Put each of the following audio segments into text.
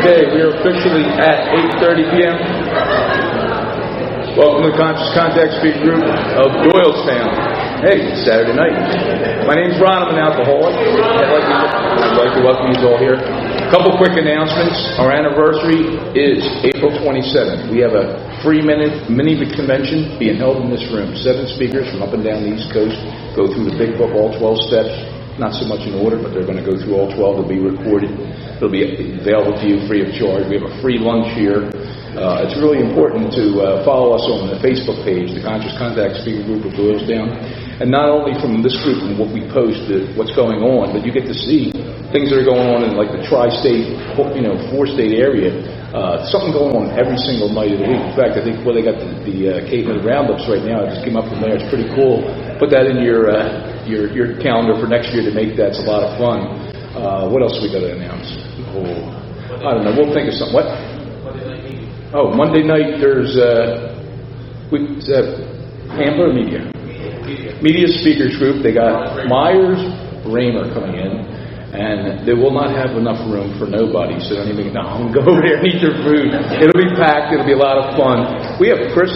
Okay, we are officially at 8:30 p.m. Welcome to the Conscious Contact Speaker Group of Doylestown. Hey, it's Saturday night. My name's Ron. I'm an alcoholic. I'd like to welcome you all here. A couple quick announcements. Our anniversary is April 27th. We have a free mini convention being held in this room. 7 speakers from up and down the East Coast go through the big book, all 12 steps. Not so much in order, but they're going to go through all 12. They'll be recorded. It'll be available to you free of charge. We have a free lunch here. It's really important to follow us on the Facebook page, the Conscious Contact Speaker Group of Doylestown. And not only from this group and what we post, what's going on, but you get to see things that are going on in like the tri-state, 4-state area. Something going on every single night of the week. In fact, I think they got the Cape May roundups right now. I just came up from there. It's pretty cool. Put that in your calendar for next year to make that. It's a lot of fun. What else we got to announce? I don't know. We'll think of something. What? Monday night there's Tampa Media. Media Speakers Group. They got Myers Raymer coming in, and they will not have enough room for nobody, so don't even go over there and eat their food. It'll be packed. It'll be a lot of fun. We have Chris,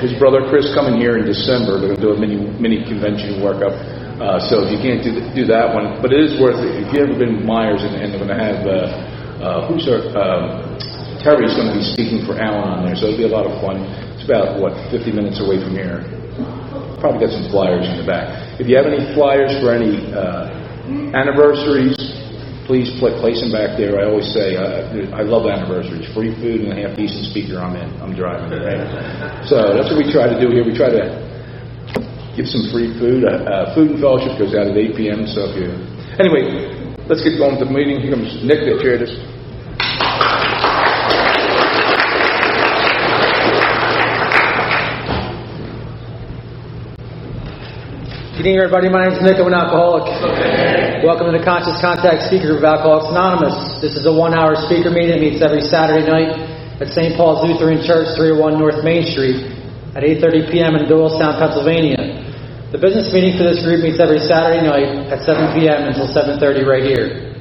his brother Chris, coming here in December. They're going to do a mini convention workup. So if you can't do that one, but it is worth it. If you've ever been with Myers, and they're going to have Terry's going to be speaking for Alan on there, so it'll be a lot of fun. It's about 50 minutes away from here. Probably got some flyers in the back. If you have any flyers for any anniversaries, please place them back there. I always say I love anniversaries. Free food and a half decent speaker. I'm driving. Right? So that's what we try to do here. We try to give some free food. Food and fellowship goes out at 8 p.m. So anyway, let's get going with the meeting. Here comes Nick to chair this. Good evening, everybody. My name is Nick. I'm an alcoholic. Welcome to the Conscious Contact Speaker Group of Alcoholics Anonymous. This is a 1-hour speaker meeting. It meets every Saturday night at St. Paul's Lutheran Church, 301 North Main Street at 8:30 p.m. in Doylestown, Pennsylvania. The business meeting for this group meets every Saturday night at 7 p.m. until 7:30 right here.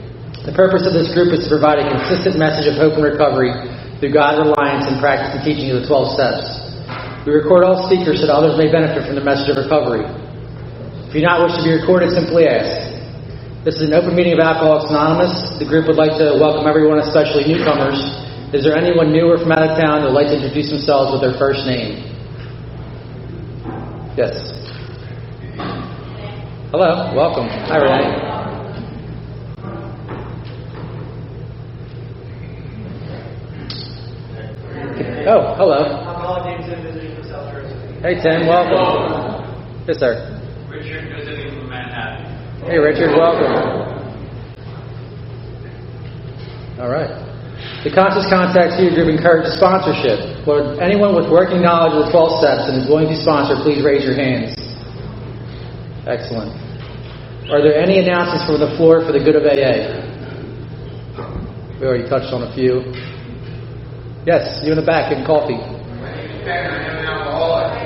The purpose of this group is to provide a consistent message of hope and recovery through God reliance and practice and teaching of the 12 steps. We record all speakers so that others may benefit from the message of recovery. If you do not wish to be recorded, simply ask. This is an open meeting of Alcoholics Anonymous. The group would like to welcome everyone, especially newcomers. Is there anyone new or from out of town who would like to introduce themselves with their first name? Yes. Hello. Welcome. Hi, Renee. Oh, hello. I'm named Tim, visiting from South Jersey. Hey, Tim. Welcome. Yes, sir. Richard, visiting from Manhattan. Hey, Richard. Welcome. All right. The Conscious Contact Speaker Group encourages sponsorship. For anyone with working knowledge of the 12 steps and is willing to sponsor, please raise your hands. Excellent. Are there any announcements from the floor for the good of AA? We already touched on a few. Yes, you in the back getting coffee. My name is Ben. I am an alcoholic.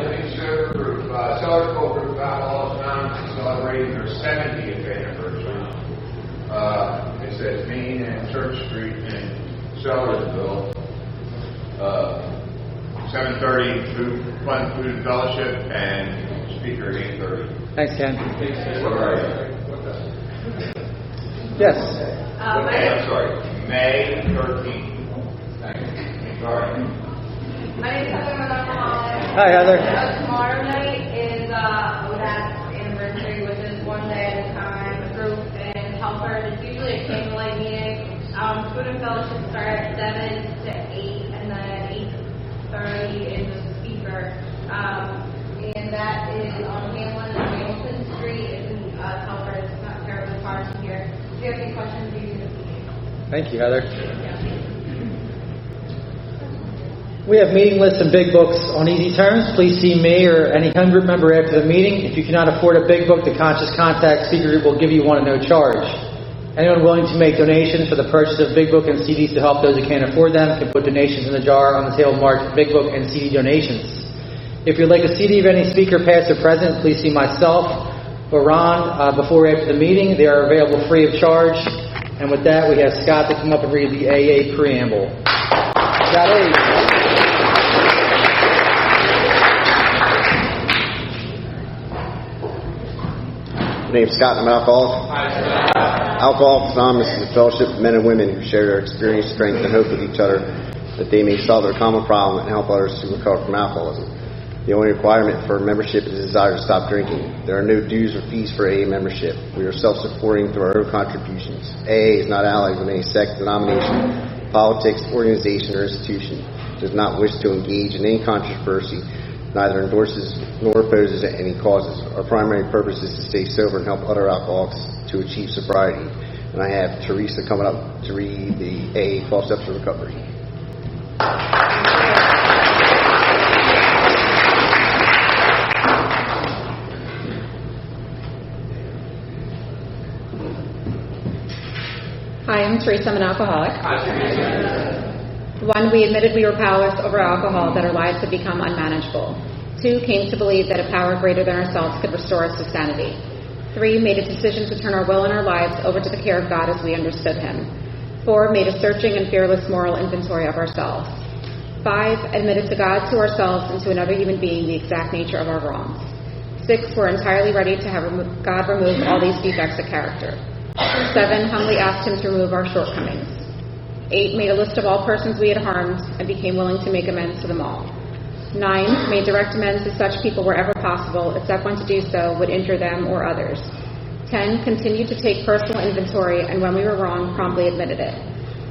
Living sober group, Celebrate Group of Alcoholics Anonymous celebrating their 70th anniversary. It says Main and Church Street in Sellersville. 7:30 fun food and fellowship, and speaker at 8:30. Thanks, Ken. All right. Yes. I'm sorry. May 13th. Thank you. Sorry. My name is Heather. I'm an alcoholic. Hi, Heather. Tomorrow night is ODAC's anniversary, which is one day at a time. A group in Telford. It's usually a candlelight meeting. Food and fellowship start at 7 to 8, and then 8:30 is the speaker. And that is on Hamlin and Hamilton Street in Telford. It's not terribly far from here. If you have any questions, you can just meet. Thank you, Heather. We have meeting lists and big books on easy terms. Please see me or any home group member after the meeting. If you cannot afford a big book, the Conscious Contact Speaker Group will give you one at no charge. Anyone willing to make donations for the purchase of big book and CDs to help those who can't afford them can put donations in the jar on the table marked big book and CD donations. If you'd like a CD of any speaker, past or present, please see myself or Ron before or after the meeting. They are available free of charge. And with that, we have Scott to come up and read the AA preamble. Scott A. My name's Scott, and I'm an alcoholic. Alcoholics Anonymous is a fellowship of men and women who share their experience, strength, and hope with each other that they may solve their common problem and help others to recover from alcoholism. The only requirement for membership is a desire to stop drinking. There are no dues or fees for AA membership. We are self-supporting through our own contributions. AA is not allied with any sect, denomination, politics, organization, or institution. It does not wish to engage in any controversy, neither endorses nor opposes any causes. Our primary purpose is to stay sober and help other alcoholics to achieve sobriety. And I have Teresa coming up to read the AA 12 Steps to Recovery. Hi, I'm Teresa. I'm an alcoholic. 1, we admitted we were powerless over alcohol, that our lives had become unmanageable. 2, came to believe that a power greater than ourselves could restore us to sanity. 3, made a decision to turn our will and our lives over to the care of God as we understood Him. 4, made a searching and fearless moral inventory of ourselves. 5, admitted to God, to ourselves, and to another human being the exact nature of our wrongs. 6, we're entirely ready to have God remove all these defects of character. 7, humbly asked Him to remove our shortcomings. 8, made a list of all persons we had harmed and became willing to make amends to them all. 9, made direct amends to such people wherever possible, except when to do so would injure them or others. 10, continued to take personal inventory, and when we were wrong, promptly admitted it.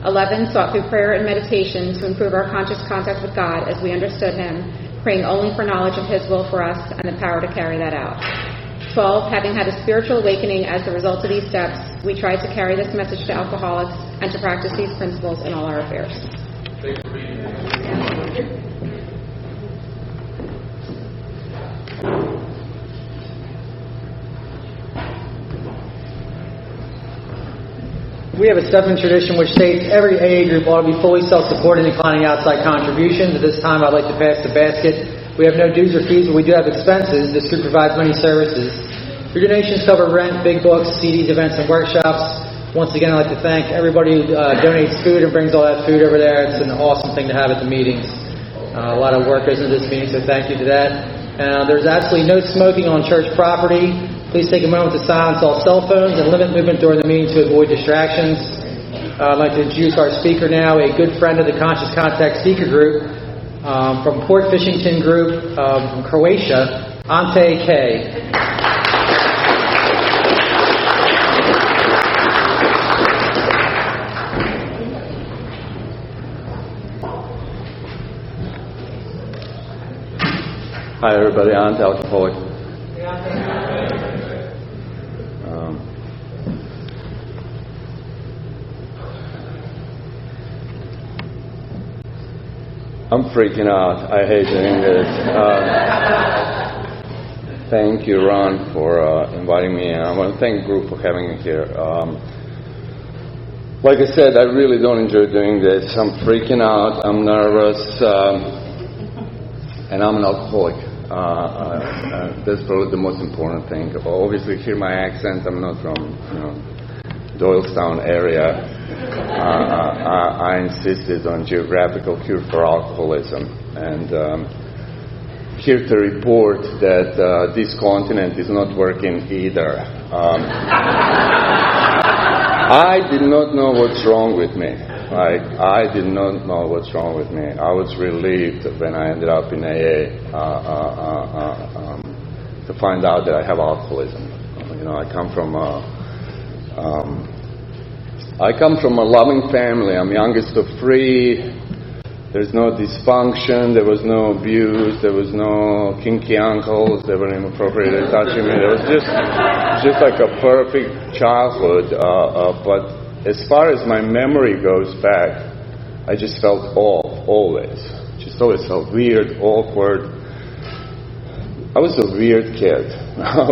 11, sought through prayer and meditation to improve our conscious contact with God as we understood Him, praying only for knowledge of His will for us and the power to carry that out. 12, having had a spiritual awakening as the result of these steps, we tried to carry this message to alcoholics and to practice these principles in all our affairs. We have a step-in tradition which states every AA group ought to be fully self-supporting, declining outside contributions. At this time, I'd like to pass the basket. We have no dues or fees, but we do have expenses. This group provides many services. Your donations cover rent, big books, CDs, events, and workshops. Once again, I'd like to thank everybody who donates food and brings all that food over there. It's an awesome thing to have at the meetings. A lot of work goes into this meeting, so thank you to that. There's absolutely no smoking on church property. Please take a moment to silence all cell phones and limit movement during the meeting to avoid distractions. I'd like to introduce our speaker now, a good friend of the Conscious Contact Speaker Group from Port Fishington Group from Croatia, Ante K. Hi everybody, Ante, alcoholic. I'm freaking out. I hate doing this. Thank you, Ron, for inviting me, and I want to thank the group for having me here. Like I said, I really don't enjoy doing this. I'm freaking out. I'm nervous, and I'm an alcoholic. That's probably the most important thing. Obviously, hear my accent. I'm not from Doylestown area. I insisted on geographical cure for alcoholism, and here to report that this continent is not working either. I did not know what's wrong with me. I did not know what's wrong with me. I was relieved when I ended up in AA to find out that I have alcoholism. I come from a loving family. I'm youngest of 3. There's no dysfunction. There was no abuse. There was no kinky uncles. They were inappropriately touching me. It was just like a perfect childhood. But as far as my memory goes back, I just felt off, always. Just always felt weird, awkward. I was a weird kid.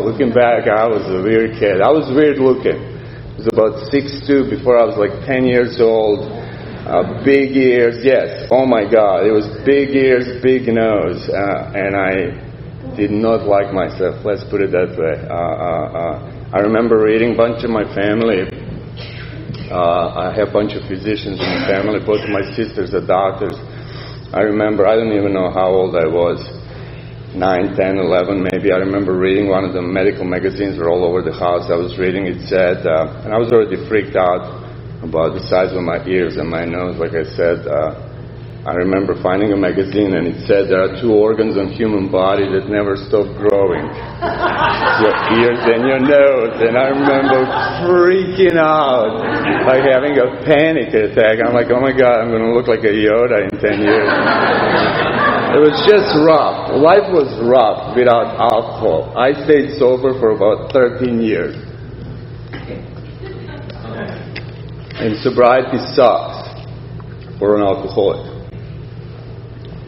Looking back, I was a weird kid. I was weird looking. I was about 6'2" before I was like 10 years old. Big ears, yes. Oh my God, it was big ears, big nose, and I did not like myself. Let's put it that way. I remember reading a bunch of my family I have a bunch of physicians in the family. Both of my sisters are doctors. I remember, I don't even know how old I was, 9, 10, 11 maybe. I remember reading one of the medical magazines were all over the house. I was reading, it said, and I was already freaked out about the size of my ears and my nose. Like I said, I remember finding a magazine and it said there are 2 organs in human body that never stop growing. Your ears and your nose. And I remember freaking out, like having a panic attack. I'm like, oh my God, I'm going to look like a Yoda in 10 years. It was just rough. Life was rough without alcohol. I stayed sober for about 13 years. And sobriety sucks for an alcoholic.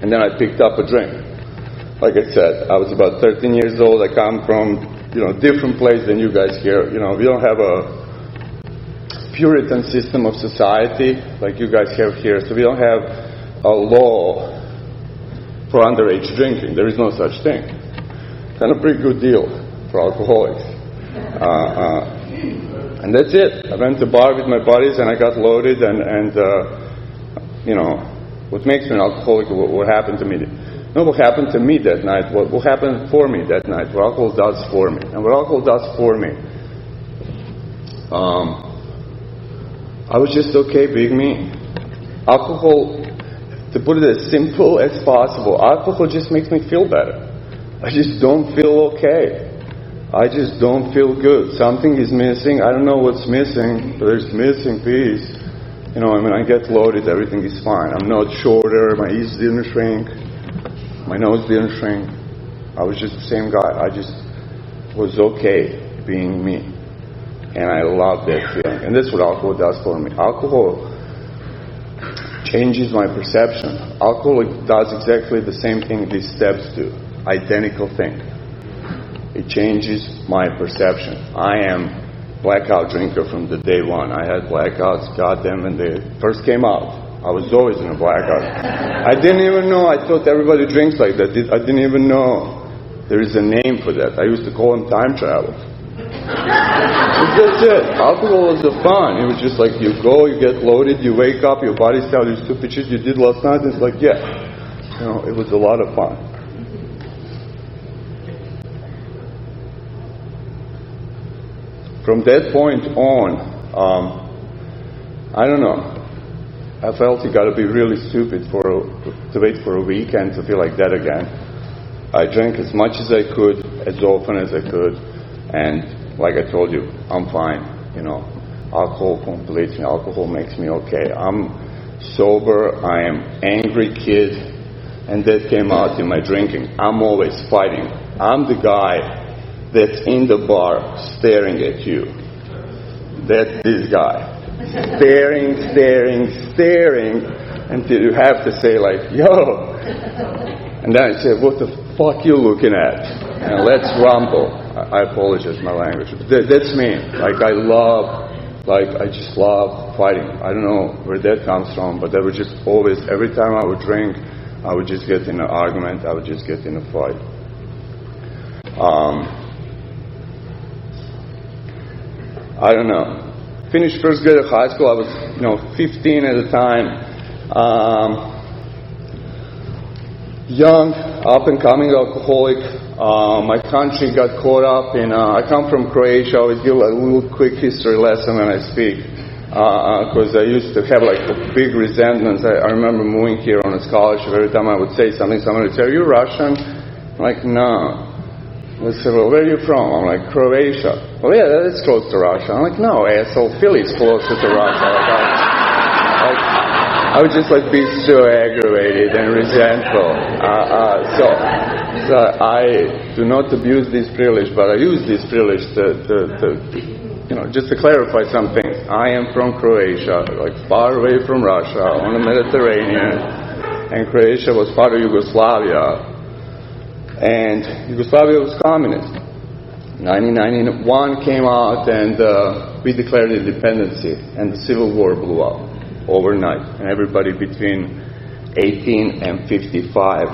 And then I picked up a drink. Like I said, I was about 13 years old. I come from, different place than you guys here. We don't have a Puritan system of society like you guys have here. So we don't have a law for underage drinking. There is no such thing. Kind of pretty good deal for alcoholics. And that's it. I went to bar with my buddies and I got loaded and what makes me an alcoholic, what happened to me. Not what happened to me that night, what happened for me that night, what alcohol does for me. And what alcohol does for me, I was just okay being me. Alcohol, to put it as simple as possible, alcohol just makes me feel better. I just don't feel okay. I just don't feel good. Something is missing. I don't know what's missing, but there's missing piece. When I get loaded, everything is fine. I'm not shorter. My ears didn't shrink. My nose didn't shrink. I was just the same guy. I just was okay being me. And I love that feeling. And that's what alcohol does for me. Alcohol changes my perception. Alcohol does exactly the same thing these steps do. Identical thing. It changes my perception. I am blackout drinker from the day one. I had blackouts, goddamn, when they first came out. I was always in a blackout. I didn't even know. I thought everybody drinks like that. I didn't even know there is a name for that. I used to call them time travel. That's it. Alcohol was the fun. It was just like you go, you get loaded, you wake up, your body tells you stupid shit you did last night. And it's like, yeah. It was a lot of fun. From that point on, I don't know. I felt you got to be really stupid to wait for a weekend to feel like that again. I drank as much as I could, as often as I could, and like I told you, I'm fine. Alcohol completes me. Alcohol makes me okay. I'm sober. I am angry kid, and that came out in my drinking. I'm always fighting. I'm the guy that's in the bar staring at you. That's this guy. Staring, until you have to say like, yo. And then I say, what the fuck you looking at? And let's rumble. I apologize my language. But that's me. I just love fighting. I don't know where that comes from, but I would just always, every time I would drink, I would just get in an argument, I would just get in a fight. I don't know. Finished first grade of high school. I was, 15 at the time. Young, up and coming alcoholic. My country got caught up in. I come from Croatia. I always give a little quick history lesson when I speak, because I used to have like a big resentment. I remember moving here on a scholarship. Every time I would say something, someone would say, "Are you Russian?" I'm like, no. They said, well, where are you from? I'm like, Croatia. Well, yeah, that's close to Russia. I'm like, no, asshole, Philly's closer to Russia. I would just be so aggravated and resentful. So I do not abuse this privilege, but I use this privilege to just to clarify some things. I am from Croatia, far away from Russia, on the Mediterranean, and Croatia was part of Yugoslavia. And Yugoslavia was communist. 1991 came out and we declared independence, and the Civil War blew up overnight. And everybody between 18 and 55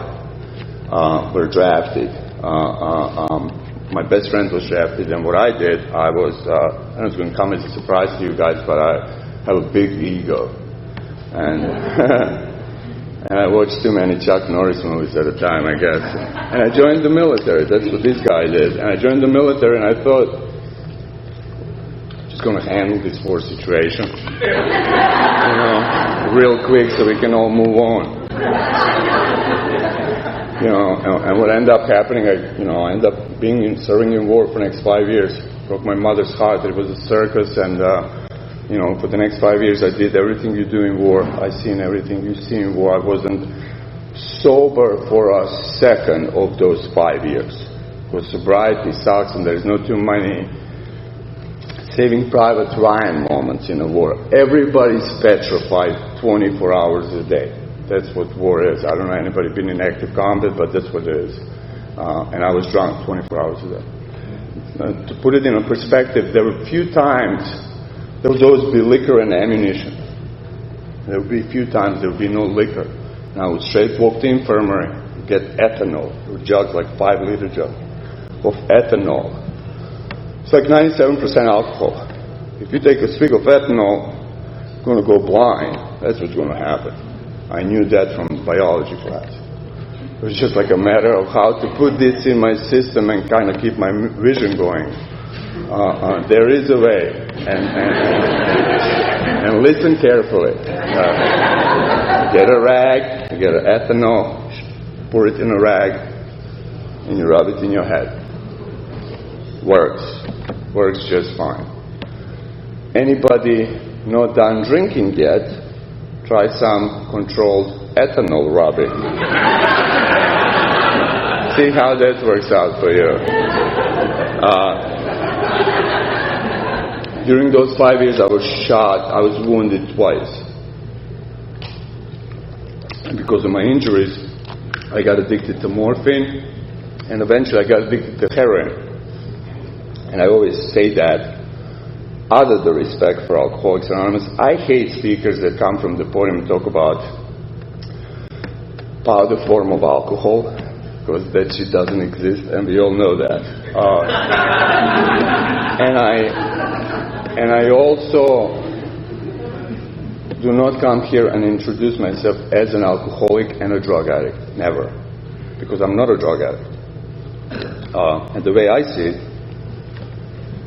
were drafted. My best friend was drafted, and what I did, I was going to come as a surprise to you guys, but I have a big ego. And and I watched too many Chuck Norris movies at the time, I guess. And I joined the military. That's what this guy did. And I joined the military, and I thought, just going to handle this war situation, real quick so we can all move on. And what ended up happening, I ended up serving in war for the next 5 years. Broke my mother's heart. It was a circus, and for the next 5 years, I did everything you do in war. I seen everything you see in war. I wasn't sober for a second of those 5 years. Because sobriety sucks, and there's no too many Saving Private Ryan moments in a war. Everybody's petrified 24 hours a day. That's what war is. I don't know anybody been in active combat, but that's what it is. And I was drunk 24 hours a day. To put it in a perspective, there were a few times there would always be liquor and ammunition. There would be a few times there would be no liquor. And I would straight walk to the infirmary, get ethanol, a jug, like 5-liter jug of ethanol. It's like 97% alcohol. If you take a swig of ethanol, you're going to go blind. That's what's going to happen. I knew that from biology class. It was just like a matter of how to put this in my system and kind of keep my vision going. There is a way, and listen carefully. Get a rag, you get an ethanol, pour it in a rag, and you rub it in your head. Works just fine. Anybody not done drinking yet? Try some controlled ethanol rubbing. See how that works out for you. During those 5 years, I was shot. I was wounded twice. And because of my injuries, I got addicted to morphine, and eventually I got addicted to heroin. And I always say that, out of the respect for Alcoholics Anonymous, I hate speakers that come from the podium and talk about powder form of alcohol, because that shit doesn't exist, and we all know that. And I also do not come here and introduce myself as an alcoholic and a drug addict. Never. Because I'm not a drug addict. And the way I see it,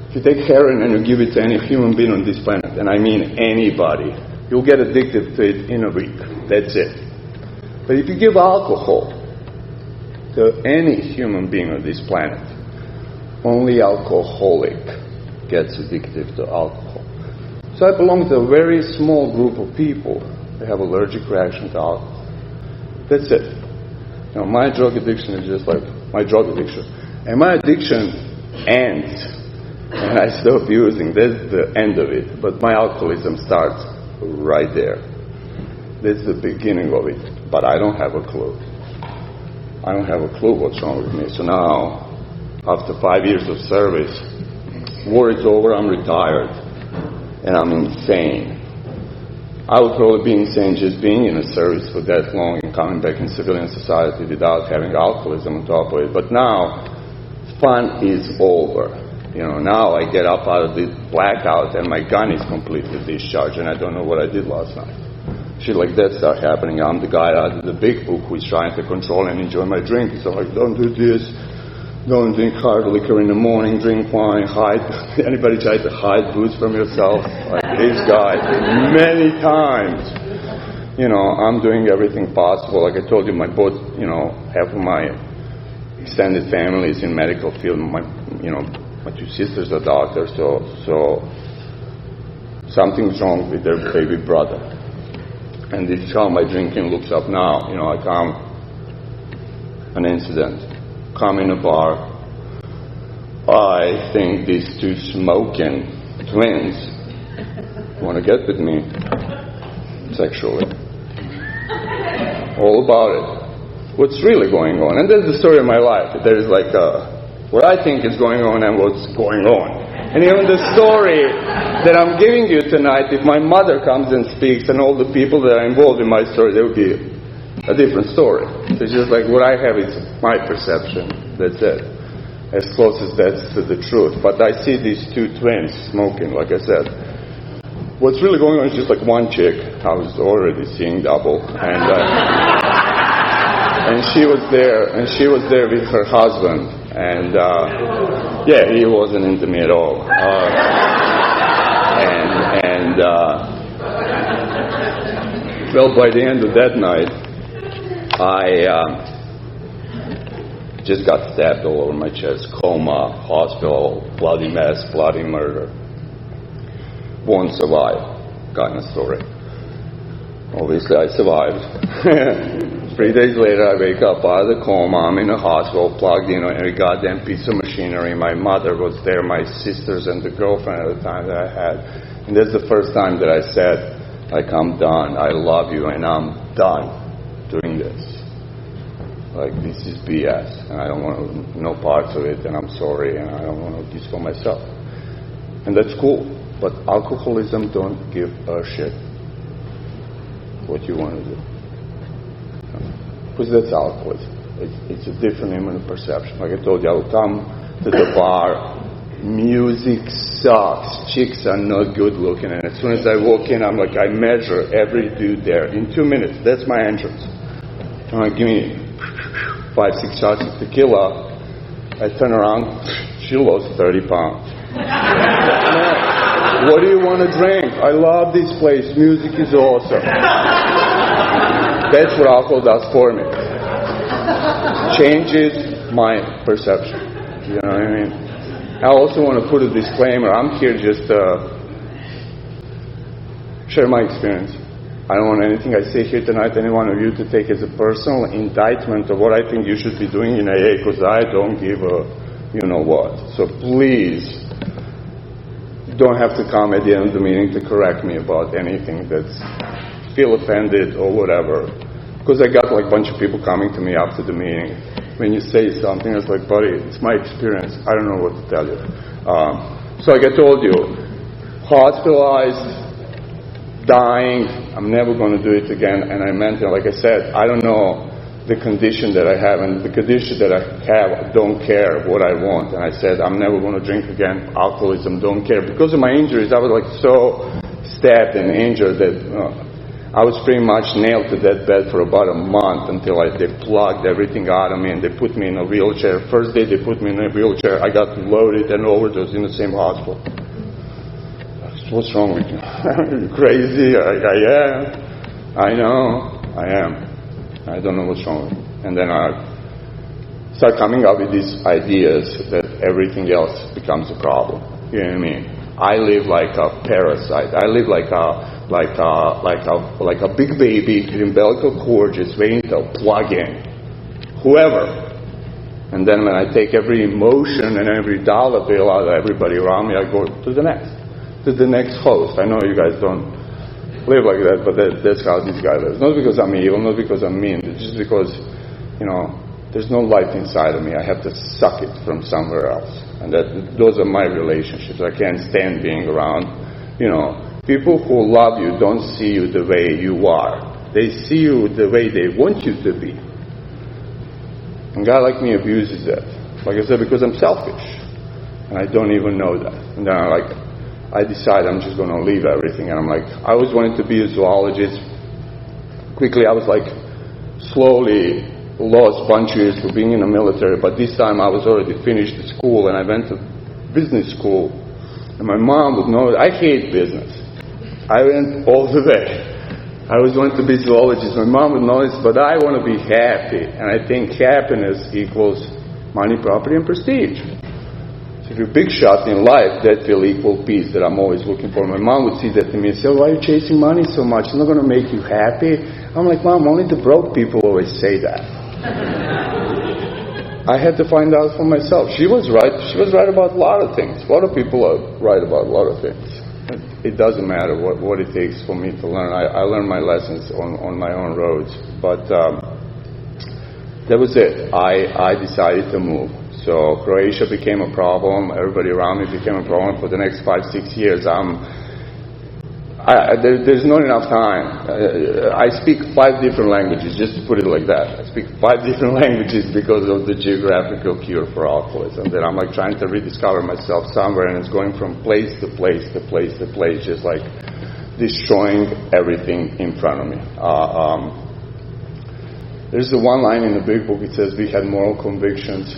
if you take heroin and you give it to any human being on this planet, and I mean anybody, you'll get addicted to it in a week. That's it. But if you give alcohol to any human being on this planet, only alcoholic gets addicted to alcohol. So I belong to a very small group of people that have allergic reaction to alcohol. That's it. My drug addiction is just like my drug addiction. And my addiction ends and I stop using. That's the end of it. But my alcoholism starts right there. That's the beginning of it. But I don't have a clue. I don't have a clue what's wrong with me. So now, after 5 years of service, war is over, I'm retired, and I'm insane. I would probably be insane just being in a service for that long and coming back in civilian society without having alcoholism on top of it. But now, fun is over. Now I get up out of the blackout and my gun is completely discharged and I don't know what I did last night. Shit like that start happening. I'm the guy out of the big book who is trying to control and enjoy my drink. So like, don't do this. Don't drink hard liquor in the morning. Drink wine. Hide. Anybody try to hide booze from yourself? Like this guy, many times. I'm doing everything possible. Like I told you, half of my extended family is in medical field. My 2 sisters are doctors. So something's wrong with their baby brother. And this is how my drinking looks up now. I come, an incident, come in a bar. I think these 2 smoking twins want to get with me sexually. All about it. What's really going on? And that's the story of my life. There's like what I think is going on and what's going on. And even the story that I'm giving you tonight, if my mother comes and speaks and all the people that are involved in my story, there would be a different story. So it's just like what I have is my perception. That's it. As close as that's to the truth. But I see these 2 twins smoking, like I said. what's really going on is just like one chick. I was already seeing double, and she was there, with her husband, and yeah, he wasn't into me at all. Well, by the end of that night, I just got stabbed all over my chest, coma, hospital, bloody mess, bloody murder. Won't survive. Kind of story. Obviously, I survived. 3 days later, I wake up out of the coma. I'm in a hospital, plugged in every goddamn piece of machinery. My mother was there, my sisters, and the girlfriend at the time that I had. And that's the first time that I said, like, I'm done. I love you, and I'm done doing this. Like, this is BS, and I don't want no parts of it, and I'm sorry, and I don't want to do this for myself. And that's cool. But alcoholism don't give a shit what you want to do. Because that's alcoholism. It's a different human perception. Like I told you, I would come to the bar, music sucks, chicks are not good looking, and as soon as I walk in, I'm like, I measure every dude there. In 2 minutes, that's my entrance. I'm like, give me 5-6 shots of tequila. I turn around, she lost 30 pounds. What do you want to drink? I love this place. Music is awesome. That's what alcohol does for me. Changes my perception. You know what I mean? I also want to put a disclaimer. I'm here just to share my experience. I don't want anything I say here tonight, any one of you, to take as a personal indictment of what I think you should be doing in AA, because I don't give a you-know-what. So please, don't have to come at the end of the meeting to correct me about anything that's feel offended or whatever. Because I got like a bunch of people coming to me after the meeting. When you say something, it's like, buddy, it's my experience. I don't know what to tell you. So like I told you, hospitalized, dying, I'm never going to do it again. And I meant it, like I said, I don't know the condition that I have, and the condition that I have, I don't care what I want. And I said, I'm never going to drink again. Alcoholism, don't care. Because of my injuries, I was like so stabbed and injured that I was pretty much nailed to that bed for about a month until they plugged everything out of me and they put me in a wheelchair. First day they put me in a wheelchair, I got loaded and overdosed in the same hospital. What's wrong with you? Are you crazy? I am. I know. I am. I don't know what's wrong with me. And then I start coming up with these ideas that everything else becomes a problem. You know what I mean? I live like a parasite. I live like a big baby in umbilical cord just waiting to plug in. Whoever. And then when I take every emotion and every dollar bill out of everybody around me, I go to the next host. I know you guys don't live like that, but that's how this guy lives. Not because I'm evil, not because I'm mean, it's just because, there's no life inside of me. I have to suck it from somewhere else. And those are my relationships. I can't stand being around, people who love you don't see you the way you are. They see you the way they want you to be. And a guy like me abuses that. Like I said, because I'm selfish. And I don't even know that. And then I decide I'm just going to leave everything. And I'm like, I always wanted to be a zoologist. Quickly, I was like, slowly lost a bunch of years for being in the military. But this time I was already finished the school and I went to business school. And my mom would know, I hate business. I went all the way. I always wanted to be a zoologist. My mom would know this, but I want to be happy. And I think happiness equals money, property, and prestige. If you're a big shot in life, that will equal peace that I'm always looking for. My mom would see that to me and say, why are you chasing money so much? It's not going to make you happy. I'm like, Mom, only the broke people always say that. I had to find out for myself. She was right. She was right about a lot of things. A lot of people are right about a lot of things. It doesn't matter what it takes for me to learn. I learned my lessons on my own roads. But that was it. I decided to move. So Croatia became a problem. Everybody around me became a problem. For the next 5-6 years, there's not enough time. I speak 5 different languages, just to put it like that. I speak 5 different languages because of the geographical cure for alcoholism. Then I'm like trying to rediscover myself somewhere, and it's going from place to place to place to place, just like destroying everything in front of me. There's the one line in the big book. It says we had moral convictions,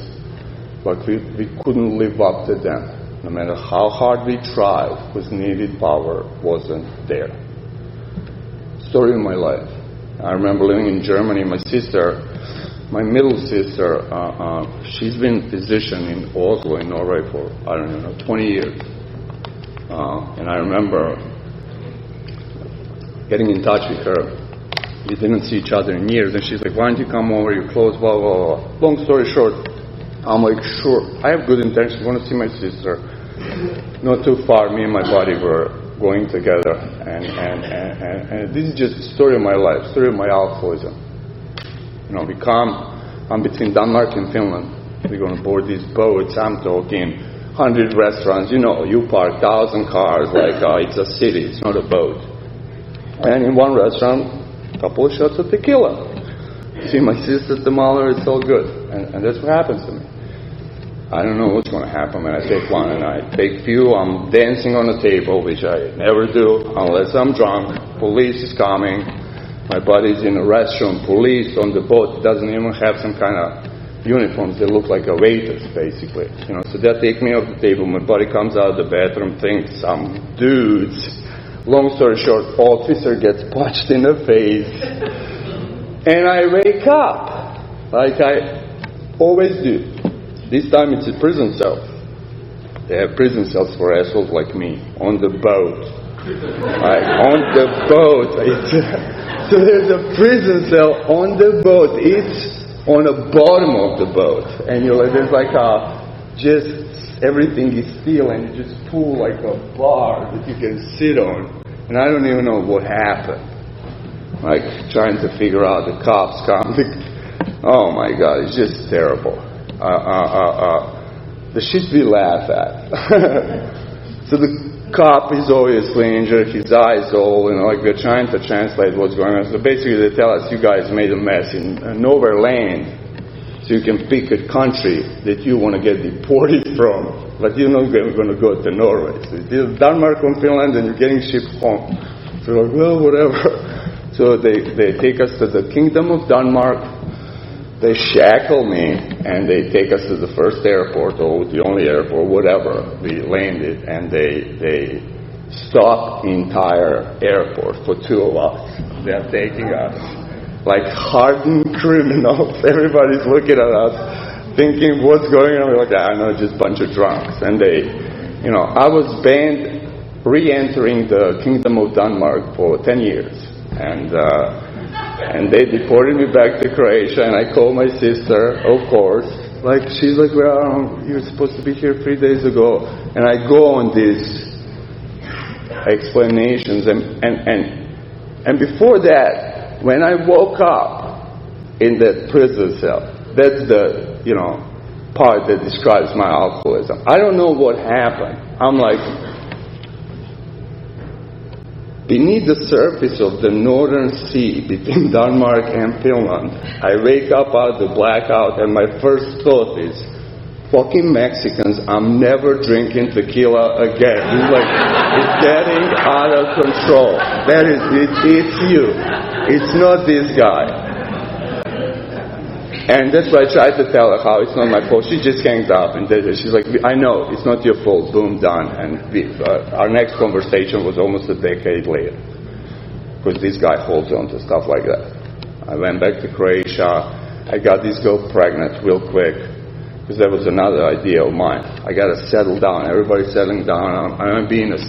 but we couldn't live up to them. No matter how hard we tried, was needed power wasn't there. Story of my life. I remember living in Germany. My sister, my middle sister, she's been a physician in Oslo, in Norway for, 20 years. And I remember getting in touch with her. We didn't see each other in years. And she's like, why don't you come over? You're close, blah, blah, blah. Long story short, I'm like, sure. I have good intentions. I want to see my sister. Not too far, me and my buddy were going together. And this is just the story of my life, story of my alcoholism. I'm between Denmark and Finland. We're going to board these boats. I'm talking 100 restaurants. You park 1,000 cars like it's a city. It's not a boat. And in one restaurant, a couple of shots of tequila. See my sister Tamala, it's all good. And that's what happens to me. I don't know what's going to happen when I take one, and I take few. I'm dancing on the table, which I never do unless I'm drunk. Police is coming. My buddy's in the restroom. Police on the boat doesn't even have some kind of uniforms. They look like a waiters, basically. So they take me off the table. My buddy comes out of the bathroom, thinks some dudes. Long story short, officer gets punched in the face, and I wake up like I always do. This time it's a prison cell. They have prison cells for assholes like me on the boat. Like on the boat. So there's a prison cell on the boat. It's on the bottom of the boat, and there's like just everything is steel, and you just pull like a bar that you can sit on. And I don't even know what happened. Like trying to figure out, the cops come. Oh my God, it's just terrible. The shit we laugh at. So the cop is obviously injured, his eyes all, like we're trying to translate what's going on. So basically they tell us, you guys made a mess in nowhere land, so you can pick a country that you want to get deported from, but you're not going to go to Norway. So it's either Denmark or Finland, and you're getting shipped home. So like, well, whatever. So they take us to the Kingdom of Denmark. They shackle me, and they take us to the first airport, or the only airport, whatever. We landed, and they stop the entire airport for two of us. They're taking us like hardened criminals. Everybody's looking at us, thinking, what's going on? We're like, I know, just a bunch of drunks. And I was banned re-entering the Kingdom of Denmark for 10 years. And they deported me back to Croatia, and I called my sister, of course. Like, she's like, well, you were supposed to be here 3 days ago. And I go on these explanations. And before that, when I woke up in that prison cell, that's the, part that describes my alcoholism. I don't know what happened. I'm like, beneath the surface of the northern sea between Denmark and Finland, I wake up out of the blackout, and my first thought is, fucking Mexicans, I'm never drinking tequila again. It's like, it's getting out of control. It's you. It's not this guy. And that's why I tried to tell her how it's not my fault. She just hangs up, and she's like, I know, it's not your fault, boom, done. And our next conversation was almost a decade later, because this guy holds on to stuff like that. I went back to Croatia. I got this girl pregnant real quick, because that was another idea of mine. I got to settle down. Everybody's settling down. I'm being a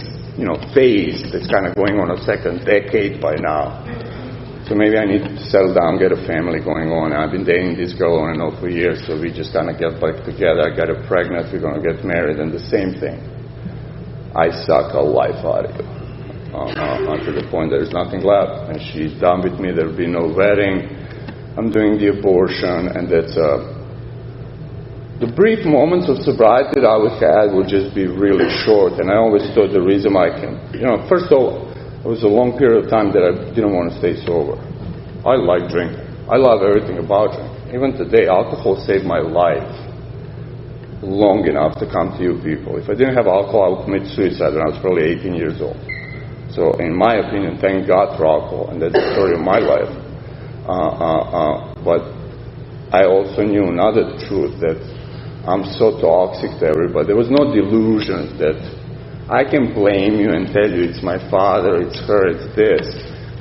phase that's kind of going on a second decade by now. So maybe I need to settle down, get a family going on. I've been dating this girl on and off for years, so we just kind of get back together. I got her pregnant, we're going to get married, and the same thing. I suck a life out of you. To the point there's nothing left. And she's done with me, there'll be no wedding. I'm doing the abortion, and that's the brief moments of sobriety that I would have would just be really short. And I always thought the reason I can, first of all, it was a long period of time that I didn't want to stay sober. I like drinking. I love everything about drinking. Even today, alcohol saved my life long enough to come to you people. If I didn't have alcohol, I would commit suicide when I was probably 18 years old. So in my opinion, thank God for alcohol, and that's the story of my life. But I also knew another truth, that I'm so toxic to everybody. There was no delusion that I can blame you and tell you it's my father, it's her, it's this.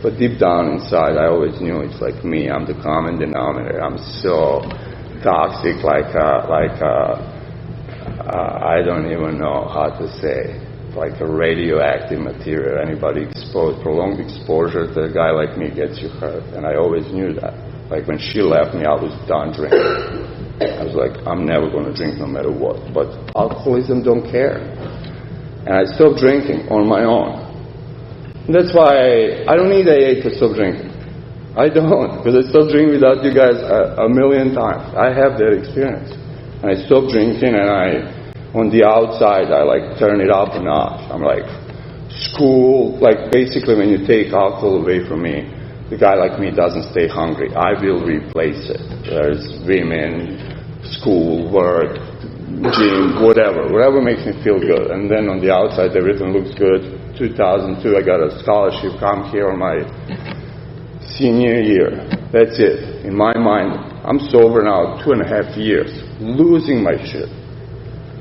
But deep down inside, I always knew it's like me. I'm the common denominator. I'm so toxic, I don't even know how to say, like a radioactive material. Anybody exposed, prolonged exposure to a guy like me gets you hurt. And I always knew that. Like when she left me, I was done drinking. I was like, I'm never going to drink no matter what. But alcoholism don't care. And I stopped drinking on my own. And that's why I don't need AA to stop drinking. I don't, because I stopped drinking without you guys a million times. I have that experience. And I stopped drinking, and on the outside, I like turn it up a notch. I'm like, school, like basically when you take alcohol away from me, the guy like me doesn't stay hungry. I will replace it. There's women, school, work, gym, whatever makes me feel good. And then on the outside, everything looks good. 2002, I got a scholarship, come here on my senior year. That's it. In my mind, I'm sober now 2.5 years, losing my shit.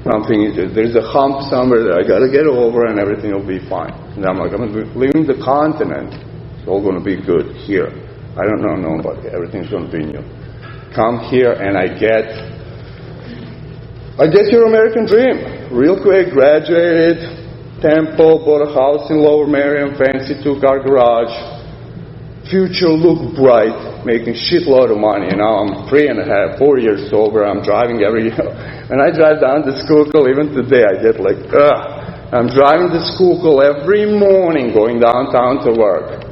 I'm thinking there's a hump somewhere that I got to get over and everything will be fine. And I'm like, I'm leaving the continent. It's all going to be good here. I don't know nobody. Everything's going to be new. Come here and I get your American dream. Real quick, graduated, Temple, bought a house in Lower Merion, fancy 2-car garage. Future looked bright, making shitload of money. And now I'm 3.5, 4 years sober. I'm driving every year. When I drive down to Schuylkill, even today, I get like, ugh. I'm driving to Schuylkill every morning, going downtown to work.